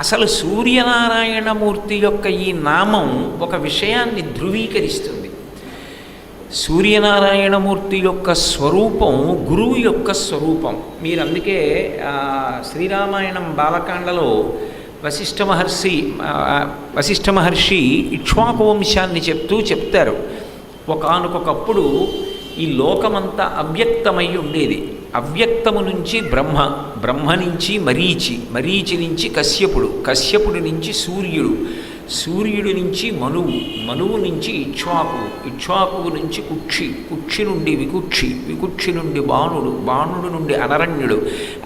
అసలు సూర్యనారాయణమూర్తి యొక్క ఈ నామం ఒక విషయాన్ని ధృవీకరిస్తుంది. సూర్యనారాయణమూర్తి యొక్క స్వరూపం గురువు యొక్క స్వరూపం. మీరు అందుకే శ్రీరామాయణం బాలకాండలో వశిష్ఠ మహర్షి ఇక్ష్వాకు వంశాన్ని చెప్తారు. ఒకానొకప్పుడు ఈ లోకమంతా అవ్యక్తమై ఉండేది. అవ్యక్తము నుంచి బ్రహ్మ, బ్రహ్మ నుంచి మరీచి, మరీచి నుంచి కశ్యపుడు, కశ్యపుడి నుంచి సూర్యుడు, సూర్యుడి నుంచి మనువు, మనువు నుంచి ఇక్ష్వాకు, ఇక్ష్వాకువు నుంచి కుక్షి, కుక్షి నుండి వికుక్షి, వికుక్షి నుండి బాణుడు, బాణుడు నుండి అనరణ్యుడు,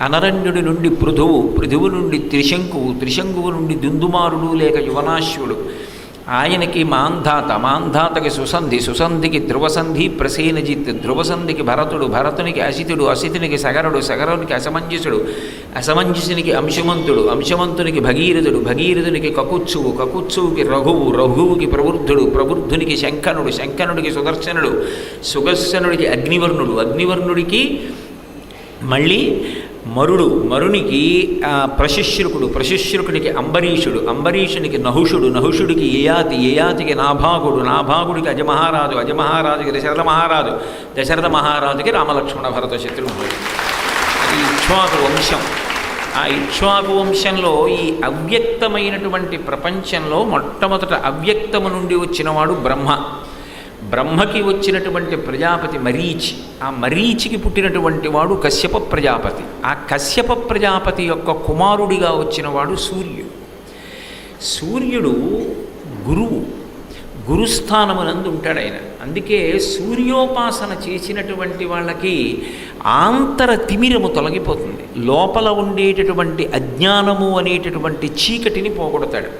అనరణ్యుడి నుండి పృథువు, పృథువు నుండి త్రిశంకువు, త్రిశంకువు నుండి దుందుమారుడు లేక యువనాశ్వుడు, ఆయనకి మాంధాత, మాంధాతకి సుసంధి, సుసంధికి ధ్రువసంధి ప్రసేనజిత్, ధ్రువసంధికి భరతుడు, భరతునికి అసితుడు, అసితునికి సగరుడు, సగరునికి అసమంజసుడు, అసమంజసునికి అంశుమంతుడు, అంశమంతునికి భగీరథుడు, భగీరథునికి కకుత్సువు, కకుత్సువుకి రఘువు, రఘువుకి ప్రవృద్ధుడు, ప్రవృద్ధునికి శంఖనుడు, శంఖనుడికి సుదర్శనుడు, సుదర్శనుడికి అగ్నివర్ణుడు, అగ్నివర్ణుడికి మళ్ళీ మరుడు, మరునికి ప్రశిశ్రుకుడు, ప్రశిశ్రుకుడికి అంబరీషుడు, అంబరీషునికి నహుషుడు, నహుషుడికి యయాతి, యయాతికి నాభాగుడు, నాభాగుడికి అజమహారాజు, అజమహారాజుకి దశరథ మహారాజు, దశరథ మహారాజుకి రామలక్ష్మణ భరత శత్రుఘ్నుడు. అది ఇక్ష్వాకు వంశం. ఆ ఇక్ష్వాకు వంశంలో ఈ అవ్యక్తమైనటువంటి ప్రపంచంలో మొట్టమొదట అవ్యక్తము నుండి వచ్చినవాడు బ్రహ్మ. బ్రహ్మకి వచ్చినటువంటి ప్రజాపతి మరీచి, ఆ మరీచికి పుట్టినటువంటి వాడు కశ్యప ప్రజాపతి, ఆ కశ్యప ప్రజాపతి యొక్క కుమారుడిగా వచ్చినవాడు సూర్యుడు. సూర్యుడు గురువు, గురుస్థానమునందు ఉంటాడు ఆయన. అందుకే సూర్యోపాసన చేసినటువంటి వాళ్ళకి ఆంతర తిమిరము తొలగిపోతుంది, లోపల ఉండేటటువంటి అజ్ఞానము అనేటటువంటి చీకటిని పోగొడతాడు.